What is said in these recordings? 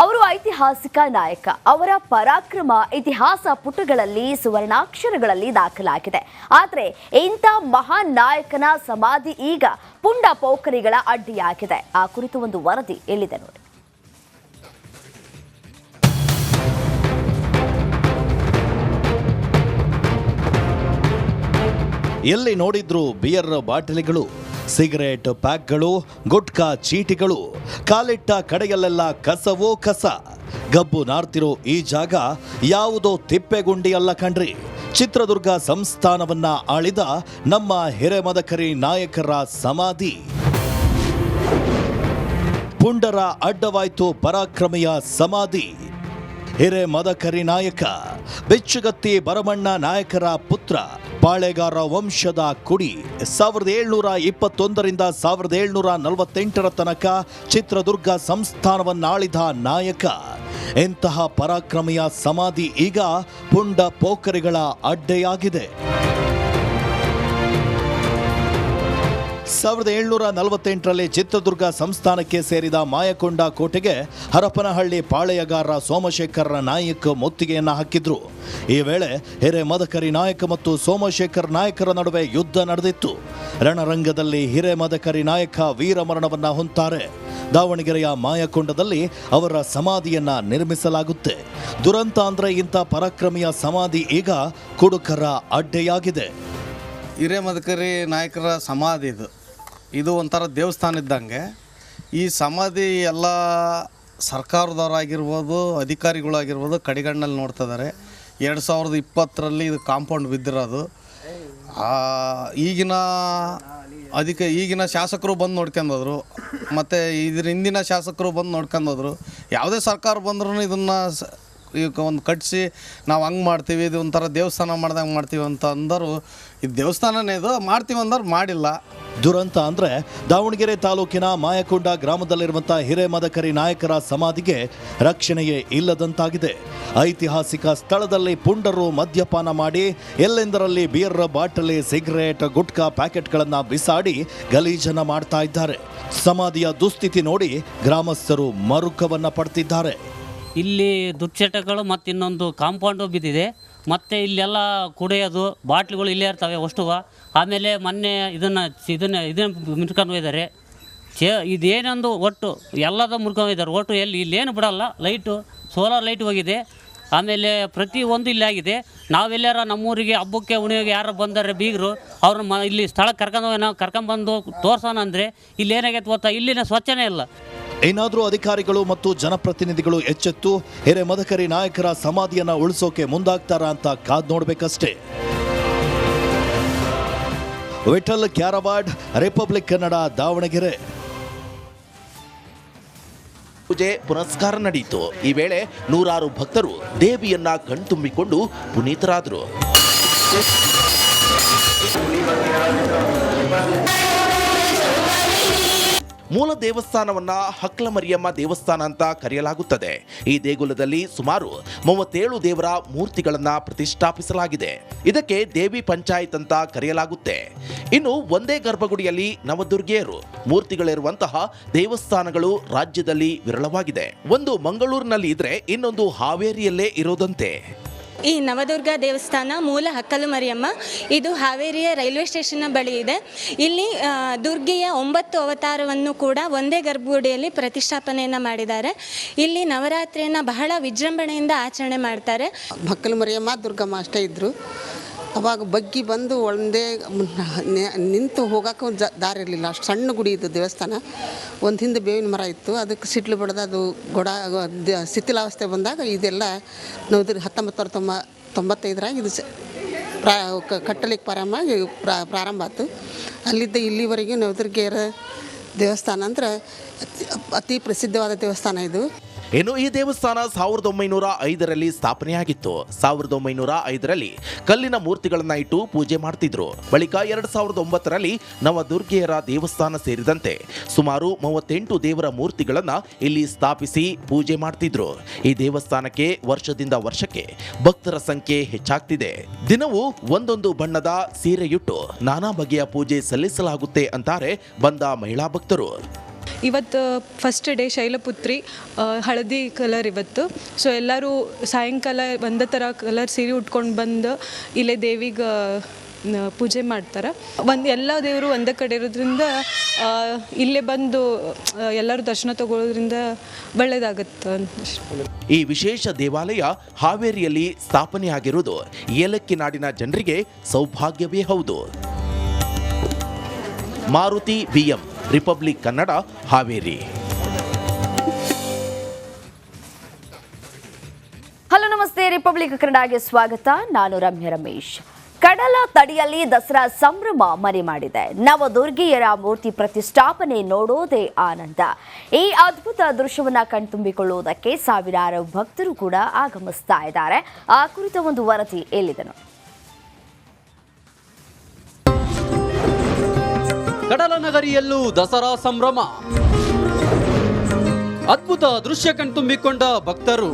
ಅವರು ಐತಿಹಾಸಿಕ ನಾಯಕ. ಅವರ ಪರಾಕ್ರಮ ಇತಿಹಾಸ ಪುಟಗಳಲ್ಲಿ ಸುವರ್ಣಾಕ್ಷರಗಳಲ್ಲಿ ದಾಖಲಾಗಿದೆ. ಆದರೆ ಇಂಥ ಮಹಾನ್ ನಾಯಕನ ಸಮಾಧಿ ಈಗ ಪುಂಡ ಪೋಖರಿಗಳ ಅಡ್ಡಿಯಾಗಿದೆ. ಆ ಕುರಿತು ಒಂದು ವರದಿ ಎಲ್ಲಿದೆ ನೋಡಿ. ಎಲ್ಲಿ ನೋಡಿದ್ರು ಬಿಯರ್ ಬಾಟಲಿಗಳು, ಸಿಗರೇಟ್ ಪ್ಯಾಕ್ಗಳು, ಗುಟ್ಕಾ ಚೀಟಿಗಳು, ಕಾಲಿಟ್ಟ ಕಡೆಯಲ್ಲೆಲ್ಲ ಕಸವೋ ಕಸ. ಗಬ್ಬು ನಾರ್ತಿರೋ ಈ ಜಾಗ ಯಾವುದೋ ತಿಪ್ಪೆಗುಂಡಿ ಅಲ್ಲ ಕಣ್ರಿ. ಚಿತ್ರದುರ್ಗ ಸಂಸ್ಥಾನವನ್ನ ಆಳಿದ ನಮ್ಮ ಹಿರೇಮದಕರಿ ನಾಯಕರ ಸಮಾಧಿ. ಪುಂಡರ ಅಡ್ಡವಾಯ್ತು ಪರಾಕ್ರಮಿಯ ಸಮಾಧಿ. ಹಿರೇಮದಕರಿ ನಾಯಕ ಬಿಚ್ಚುಗತ್ತಿ ಭರಮಣ್ಣ ನಾಯಕರ ಪುತ್ರ, ಪಾಳೆಗಾರ ವಂಶದ ಕುಡಿ. 1721ರಿಂದ 1748 ತನಕ ಚಿತ್ರದುರ್ಗ ಸಂಸ್ಥಾನವನ್ನಾಳಿದ ನಾಯಕ. ಇಂತಹ ಪರಾಕ್ರಮಿಯ ಸಮಾಧಿ ಈಗ ಪುಂಡ ಪೋಖರಿಗಳ ಅಡ್ಡೆಯಾಗಿದೆ. 1748ರಲ್ಲಿ ಚಿತ್ರದುರ್ಗ ಸಂಸ್ಥಾನಕ್ಕೆ ಸೇರಿದ ಮಾಯಕೊಂಡ ಕೋಟೆಗೆ ಹರಪನಹಳ್ಳಿ ಪಾಳೆಯಗಾರ ಸೋಮಶೇಖರ ನಾಯಕ್ ಮುತ್ತಿಗೆಯನ್ನ ಹಾಕಿದ್ರು. ಈ ವೇಳೆ ಹಿರೇಮದಕರಿ ನಾಯಕ ಮತ್ತು ಸೋಮಶೇಖರ್ ನಾಯಕರ ನಡುವೆ ಯುದ್ಧ ನಡೆದಿತ್ತು. ರಣರಂಗದಲ್ಲಿ ಹಿರೇಮದಕರಿ ನಾಯಕ ವೀರಮರಣವನ್ನ ಹೊಂತಾರೆ. ದಾವಣಗೆರೆಯ ಮಾಯಕೊಂಡದಲ್ಲಿ ಅವರ ಸಮಾಧಿಯನ್ನ ನಿರ್ಮಿಸಲಾಗುತ್ತೆ. ದುರಂತ ಅಂದ್ರೆ ಇಂಥ ಪರಾಕ್ರಮಿಯ ಸಮಾಧಿ ಈಗ ಕುಡುಕರ ಅಡ್ಡೆಯಾಗಿದೆ. ಹಿರೇಮದಕರಿ ನಾಯಕರ ಸಮಾಧಿ ಇದು ಒಂಥರ ದೇವಸ್ಥಾನ ಇದ್ದಂಗೆ. ಈ ಸಮಾಧಿ ಎಲ್ಲ ಸರ್ಕಾರದವರಾಗಿರ್ಬೋದು, ಅಧಿಕಾರಿಗಳಾಗಿರ್ಬೋದು ಕಡಿಗಣ್ಣಲ್ಲಿ ನೋಡ್ತಾ ಇದ್ದಾರೆ. 2020ರಲ್ಲಿ ಇದು ಕಾಂಪೌಂಡ್ ಬಿದ್ದಿರೋದು. ಈಗಿನ ಶಾಸಕರು ಬಂದು ನೋಡ್ಕೊಂಡೋದ್ರು, ಮತ್ತು ಇದ್ರ ಹಿಂದಿನ ಶಾಸಕರು ಬಂದು ನೋಡ್ಕೊಂಡೋದ್ರು. ಯಾವುದೇ ಸರ್ಕಾರ ಬಂದ್ರೂ ಇದನ್ನು ಈಗ ಒಂದು ಕಟ್ಟಿಸಿ ನಾವು ಹಂಗೆ ಮಾಡ್ತೀವಿ, ಇದು ಒಂಥರ ದೇವಸ್ಥಾನ ಮಾಡ್ದಂಗೆ ಮಾಡ್ತೀವಿ ಅಂತ ಅಂದರು. ಇದು ದೇವಸ್ಥಾನನೇ ಇದು ಮಾಡ್ತೀವಿ ಅಂದವ್ರು ಮಾಡಿಲ್ಲ. ದುರಂತ ಅಂದರೆ ದಾವಣಗೆರೆ ತಾಲೂಕಿನ ಮಾಯಕೊಂಡ ಗ್ರಾಮದಲ್ಲಿರುವಂಥ ಹಿರೇಮದಕರಿ ನಾಯಕರ ಸಮಾಧಿಗೆ ರಕ್ಷಣೆಯೇ ಇಲ್ಲದಂತಾಗಿದೆ. ಐತಿಹಾಸಿಕ ಸ್ಥಳದಲ್ಲಿ ಪುಂಡರು ಮದ್ಯಪಾನ ಮಾಡಿ ಎಲ್ಲೆಂದರಲ್ಲಿ ಬಿಯರ್ ಬಾಟಲಿ, ಸಿಗರೇಟ್, ಗುಟ್ಕಾ ಪ್ಯಾಕೆಟ್ಗಳನ್ನು ಬಿಸಾಡಿ ಗಲೀಜನ್ನ ಮಾಡ್ತಾ ಇದ್ದಾರೆ. ಸಮಾಧಿಯ ದುಸ್ಥಿತಿ ನೋಡಿ ಗ್ರಾಮಸ್ಥರು ಮರುಕವನ್ನ ಪಡ್ತಿದ್ದಾರೆ. ಇಲ್ಲಿ ದುಶ್ಚಟಗಳು ಮತ್ತು ಇನ್ನೊಂದು ಕಾಂಪೌಂಡು ಬಿದ್ದಿದೆ. ಮತ್ತು ಇಲ್ಲೆಲ್ಲ ಕುಡಿಯೋದು ಬಾಟ್ಲಿಗಳು ಇಲ್ಲೇ ಇರ್ತವೆ ಅಷ್ಟು. ಆಮೇಲೆ ಮೊನ್ನೆ ಇದನ್ನು ಮುರ್ಕೊಂಡು ಹೋಗಿದ್ದಾರೆ. ಇದೇನೊಂದು ಒಟ್ಟು ಎಲ್ಲದ ಮುರ್ಕೊಂಡು ಹೋಗಿದ್ದಾರೆ. ಒಟ್ಟು ಇಲ್ಲೇನು ಬಿಡಲ್ಲ. ಲೈಟು, ಸೋಲಾರ್ ಲೈಟ್ ಹೋಗಿದೆ. ಆಮೇಲೆ ಪ್ರತಿಯೊಂದು ಇಲ್ಲಿ ಆಗಿದೆ. ನಾವೆಲ್ಲಾರ ನಮ್ಮೂರಿಗೆ ಹಬ್ಬಕ್ಕೆ ಉಣಿಯೋಗೆ ಯಾರು ಬಂದರೆ ಬೀಗರು ಅವ್ರನ್ನ ಇಲ್ಲಿ ಸ್ಥಳಕ್ಕೆ ಕರ್ಕೊಂಬಂದು ತೋರ್ಸೋಣ ಅಂದರೆ ಇಲ್ಲಿ ಏನಾಗೈತೆ ಗೊತ್ತಾ, ಇಲ್ಲಿನ ಸ್ವಚ್ಛನೇ ಇಲ್ಲ. ಏನಾದರೂ ಅಧಿಕಾರಿಗಳು ಮತ್ತು ಜನಪ್ರತಿನಿಧಿಗಳು ಎಚ್ಚೆತ್ತು ಹಿರೇಮದಕರಿ ನಾಯಕರ ಸಮಾಧಿಯನ್ನ ಉಳಿಸೋಕೆ ಮುಂದಾಗ್ತಾರಾ ಅಂತ ಕಾದ್ ನೋಡ್ಬೇಕಷ್ಟೇ. ವಿಠಲ್ ಕ್ಯಾರವಾಡ್, ರಿಪಬ್ಲಿಕ್ ಕನ್ನಡ, ದಾವಣಗೆರೆ. ಪೂಜೆ ಪುನಸ್ಕಾರ ನಡೆಯಿತು. ಈ ವೇಳೆ ನೂರಾರು ಭಕ್ತರು ದೇವಿಯನ್ನ ಕಣ್ತುಂಬಿಕೊಂಡು ಪುನೀತರಾದರು. ಮೂಲ ದೇವಸ್ಥಾನವನ್ನ ಹಕ್ಲಮರಿಯಮ್ಮ ದೇವಸ್ಥಾನ ಅಂತ ಕರೆಯಲಾಗುತ್ತದೆ. ಈ ದೇಗುಲದಲ್ಲಿ ಸುಮಾರು 37 ದೇವರ ಮೂರ್ತಿಗಳನ್ನ ಪ್ರತಿಷ್ಠಾಪಿಸಲಾಗಿದೆ. ಇದಕ್ಕೆ ದೇವಿ ಪಂಚಾಯತ್ ಅಂತ ಕರೆಯಲಾಗುತ್ತೆ. ಇನ್ನು ಒಂದೇ ಗರ್ಭಗುಡಿಯಲ್ಲಿ ನವದುರ್ಗೆಯರು ಮೂರ್ತಿಗಳಿರುವಂತಹ ದೇವಸ್ಥಾನಗಳು ರಾಜ್ಯದಲ್ಲಿ ವಿರಳವಾಗಿದೆ. ಒಂದು ಮಂಗಳೂರಿನಲ್ಲಿ ಇದ್ರೆ ಇನ್ನೊಂದು ಹಾವೇರಿಯಲ್ಲೇ ಇರೋದಂತೆ. ಈ ನವದುರ್ಗ ದೇವಸ್ಥಾನ ಮೂಲ ಹಕ್ಕಲು ಮರಿಯಮ್ಮ. ಇದು ಹಾವೇರಿಯ ರೈಲ್ವೆ ಸ್ಟೇಷನ್ನ ಬಳಿ ಇದೆ. ಇಲ್ಲಿ ದುರ್ಗೆಯ 9 ಅವತಾರವನ್ನು ಕೂಡ ಒಂದೇ ಗರ್ಭಗುಡಿಯಲ್ಲಿ ಪ್ರತಿಷ್ಠಾಪನೆಯನ್ನು ಮಾಡಿದ್ದಾರೆ. ಇಲ್ಲಿ ನವರಾತ್ರಿಯನ್ನು ಬಹಳ ವಿಜೃಂಭಣೆಯಿಂದ ಆಚರಣೆ ಮಾಡ್ತಾರೆ. ಹಕ್ಕಲು ಮರಿಯಮ್ಮ ದುರ್ಗಮ್ಮ ಅಷ್ಟೇ ಇದ್ದರು. ಅವಾಗ ಬಗ್ಗಿ ಬಂದು ಒಂದೇ ನಿಂತು ಹೋಗೋಕೆ ಒಂದು ದಾರಿ ಇರಲಿಲ್ಲ. ಅಷ್ಟು ಸಣ್ಣ ಗುಡಿ ಇದ್ದು ದೇವಸ್ಥಾನ. ಒಂದು ಹಿಂದೆ ಬೇವಿನ ಮರ ಇತ್ತು, ಅದಕ್ಕೆ ಸಿಡ್ಲು ಬಡ್ದು ಅದು ಶಿಥಿಲಾವಸ್ಥೆ ಬಂದಾಗ ಇದೆಲ್ಲ 1995 ಇದು ಕಟ್ಟಲಿಕ್ಕೆ ಪ್ರಾರಂಭ ಆಯ್ತು. ಅಲ್ಲಿದ್ದ ಇಲ್ಲಿವರೆಗೂ ನವದುರ್ಗೆಯರ ದೇವಸ್ಥಾನ ಅಂದ್ರೆ ಅತಿ ಪ್ರಸಿದ್ಧವಾದ ದೇವಸ್ಥಾನ ಇದು. ಇನ್ನು ಈ ದೇವಸ್ಥಾನ 1905ರಲ್ಲಿ ಸ್ಥಾಪನೆಯಾಗಿತ್ತು. 1905ರಲ್ಲಿ ಕಲ್ಲಿನ ಮೂರ್ತಿಗಳನ್ನ ಇಟ್ಟು ಪೂಜೆ ಮಾಡ್ತಿದ್ರು. ಬಳಿಕ 2009ರಲ್ಲಿ ನವದುರ್ಗೆಯರ ದೇವಸ್ಥಾನ ಸೇರಿದಂತೆ ಸುಮಾರು 38 ದೇವರ ಮೂರ್ತಿಗಳನ್ನ ಇಲ್ಲಿ ಸ್ಥಾಪಿಸಿ ಪೂಜೆ ಮಾಡ್ತಿದ್ರು. ಈ ದೇವಸ್ಥಾನಕ್ಕೆ ವರ್ಷದಿಂದ ವರ್ಷಕ್ಕೆ ಭಕ್ತರ ಸಂಖ್ಯೆ ಹೆಚ್ಚಾಗ್ತಿದೆ. ದಿನವೂ ಒಂದೊಂದು ಬಣ್ಣದ ಸೀರೆಯುಟ್ಟು ನಾನಾ ಬಗೆಯ ಪೂಜೆ ಸಲ್ಲಿಸಲಾಗುತ್ತೆ ಅಂತಾರೆ ಬಂದ ಮಹಿಳಾ ಭಕ್ತರು. ಇವತ್ತು ಫಸ್ಟ್ ಡೇ ಶೈಲಪುತ್ರಿ ಹಳದಿ ಕಲರ್ ಇವತ್ತು. ಸೊ ಎಲ್ಲರೂ ಸಾಯಂಕಾಲ ಒಂದೇ ಥರ ಕಲರ್ ಸೀರೆ ಉಟ್ಕೊಂಡು ಬಂದು ಇಲ್ಲೇ ದೇವಿಗೆ ಪೂಜೆ ಮಾಡ್ತಾರೆ. ಎಲ್ಲ ದೇವರು ಒಂದೇ ಕಡೆ ಇರೋದ್ರಿಂದ ಇಲ್ಲೇ ಬಂದು ಎಲ್ಲರೂ ದರ್ಶನ ತಗೊಳ್ಳೋದ್ರಿಂದ ಒಳ್ಳೆಯದಾಗುತ್ತೆ. ಈ ವಿಶೇಷ ದೇವಾಲಯ ಹಾವೇರಿಯಲ್ಲಿ ಸ್ಥಾಪನೆಯಾಗಿರುವುದು ಏಲಕ್ಕಿ ನಾಡಿನ ಜನರಿಗೆ ಸೌಭಾಗ್ಯವೇ ಹೌದು. Maruti BM, republic Kannada, Haveri. Hello ನಮಸ್ತೆ, ರಿಪಬ್ಲಿಕ್ ಕನ್ನಡಗೆ ಸ್ವಾಗತ. ನಾನು ರಮ್ಯ ರಮೇಶ್. ಕಡಲ ತಡಿಯಲ್ಲಿ ದಸರಾ ಸಂಭ್ರಮ ಮನೆ ಮಾಡಿದೆ. ನವದುರ್ಗಿಯರ ಮೂರ್ತಿ ಪ್ರತಿಷ್ಠಾಪನೆ ನೋಡೋದೇ ಆನಂದ. ಈ ಅದ್ಭುತ ದೃಶ್ಯವನ್ನ ಕಣ್ತುಂಬಿಕೊಳ್ಳುವುದಕ್ಕೆ ಸಾವಿರಾರು ಭಕ್ತರು ಕೂಡ ಆಗಮಿಸ್ತಾ ಇದ್ದಾರೆ. ಆ ಕುರಿತ ಒಂದು ವರದಿ ಎಲ್ಲಿದೆ ನೋಡಿ. ಕಡಲ ನಗರಿಯಲ್ಲೂ ದಸರಾ ಸಂಭ್ರಮ, ಅದ್ಭುತ ದೃಶ್ಯ ಕಣ್ತುಂಬಿಕೊಂಡ ಭಕ್ತರು.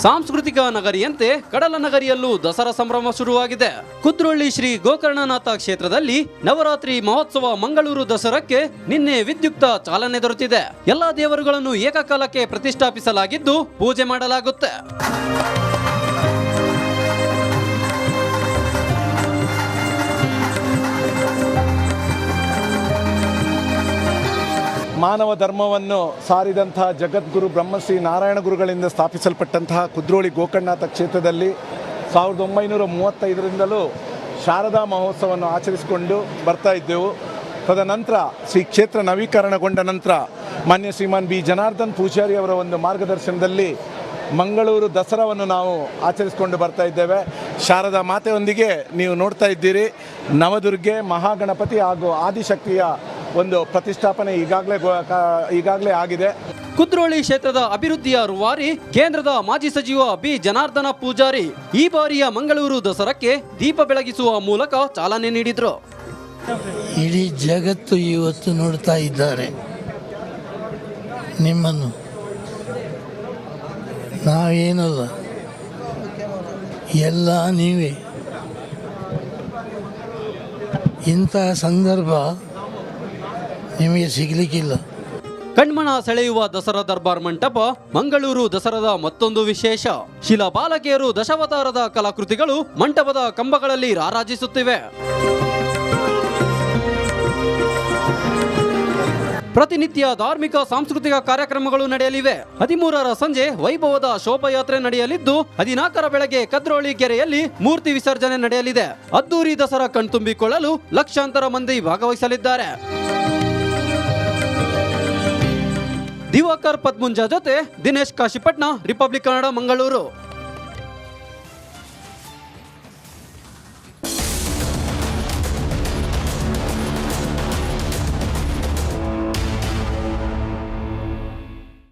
ಸಾಂಸ್ಕೃತಿಕ ನಗರಿಯಂತೆ ಕಡಲ ನಗರಿಯಲ್ಲೂ ದಸರಾ ಸಂಭ್ರಮ ಶುರುವಾಗಿದೆ. ಕುದ್ರೋಳಿ ಶ್ರೀ ಗೋಕರ್ಣನಾಥ ಕ್ಷೇತ್ರದಲ್ಲಿ ನವರಾತ್ರಿ ಮಹೋತ್ಸವ ಮಂಗಳೂರು ದಸರಾಕ್ಕೆ ನಿನ್ನೆ ವಿದ್ಯುಕ್ತ ಚಾಲನೆ ದೊರೆತಿದೆ. ಎಲ್ಲಾ ದೇವರುಗಳನ್ನು ಏಕಕಾಲಕ್ಕೆ ಪ್ರತಿಷ್ಠಾಪಿಸಲಾಗಿದ್ದು ಪೂಜೆ ಮಾಡಲಾಗುತ್ತೆ. ಮಾನವ ಧರ್ಮವನ್ನು ಸಾರಿದಂತಹ ಜಗದ್ಗುರು ಬ್ರಹ್ಮಶ್ರೀ ನಾರಾಯಣ ಗುರುಗಳಿಂದ ಸ್ಥಾಪಿಸಲ್ಪಟ್ಟಂತಹ ಕುದ್ರೋಳಿ ಗೋಕರ್ಣನಾಥ ಕ್ಷೇತ್ರದಲ್ಲಿ 1935ರಿಂದಲೂ ಶಾರದಾ ಮಹೋತ್ಸವವನ್ನು ಆಚರಿಸಿಕೊಂಡು ಬರ್ತಾ ಇದ್ದೆವು. ತದನಂತರ ಶ್ರೀ ಕ್ಷೇತ್ರ ನವೀಕರಣಗೊಂಡ ನಂತರ ಮಾನ್ಯ ಶ್ರೀಮಾನ್ ಬಿ ಜನಾರ್ದನ್ ಪೂಜಾರಿ ಅವರ ಒಂದು ಮಾರ್ಗದರ್ಶನದಲ್ಲಿ ಮಂಗಳೂರು ದಸರಾವನ್ನು ನಾವು ಆಚರಿಸಿಕೊಂಡು ಬರ್ತಾ ಇದ್ದೇವೆ. ಶಾರದಾ ಮಾತೆಯೊಂದಿಗೆ ನೀವು ನೋಡ್ತಾ ಇದ್ದೀರಿ, ನವದುರ್ಗೆ, ಮಹಾಗಣಪತಿ ಹಾಗೂ ಆದಿಶಕ್ತಿಯ ಒಂದು ಪ್ರತಿಷ್ಠಾಪನೆ ಈಗಾಗಲೇ ಆಗಿದೆ. ಕುದ್ರೋಳಿ ಕ್ಷೇತ್ರದ ಅಭಿವೃದ್ಧಿಯ ರೂವಾರಿ ಕೇಂದ್ರದ ಮಾಜಿ ಸಚಿವ ಬಿ ಜನಾರ್ದನ ಪೂಜಾರಿ ಈ ಬಾರಿಯ ಮಂಗಳೂರು ದಸರಾಕ್ಕೆ ದೀಪ ಬೆಳಗಿಸುವ ಮೂಲಕ ಚಾಲನೆ ನೀಡಿದರು. ಇಡೀ ಜಗತ್ತು ಇವತ್ತು ನೋಡ್ತಾ ಇದ್ದಾರೆ ನಿಮ್ಮನ್ನು. ನಾವೇನಲ್ಲ, ಎಲ್ಲ ನೀವೇ. ಇಂತಹ ಸಂದರ್ಭ ನಿಮಗೆ ಸಿಗಲಿಕ್ಕಿಲ್ಲ. ಕಣ್ಮನ ಸೆಳೆಯುವ ದಸರಾ ದರ್ಬಾರ್ ಮಂಟಪ ಮಂಗಳೂರು ದಸರಾದ ಮತ್ತೊಂದು ವಿಶೇಷ. ಶಿಲಾ ಬಾಲಕಿಯರು ದಶಾವತಾರದ ಕಲಾಕೃತಿಗಳು ಮಂಟಪದ ಕಂಬಗಳಲ್ಲಿ ರಾರಾಜಿಸುತ್ತಿವೆ. ಪ್ರತಿನಿತ್ಯ ಧಾರ್ಮಿಕ ಸಾಂಸ್ಕೃತಿಕ ಕಾರ್ಯಕ್ರಮಗಳು ನಡೆಯಲಿವೆ. 13ರ ಸಂಜೆ ವೈಭವದ ಶೋಭಾಯಾತ್ರೆ ನಡೆಯಲಿದ್ದು 14ರ ಬೆಳಗ್ಗೆ ಕದ್ರೋಳಿ ಕೆರೆಯಲ್ಲಿ ಮೂರ್ತಿ ವಿಸರ್ಜನೆ ನಡೆಯಲಿದೆ. ಅದ್ದೂರಿ ದಸರಾ ಕಣ್ತುಂಬಿಕೊಳ್ಳಲು ಲಕ್ಷಾಂತರ ಮಂದಿ ಭಾಗವಹಿಸಲಿದ್ದಾರೆ. ದಿವಾಕರ್ ಪದ್ಮುಂಜ ಜೊತೆ ದಿನೇಶ್ ಕಾಶಿಪಟ್ನ, ರಿಪಬ್ಲಿಕ್ ಕನ್ನಡ, ಮಂಗಳೂರು.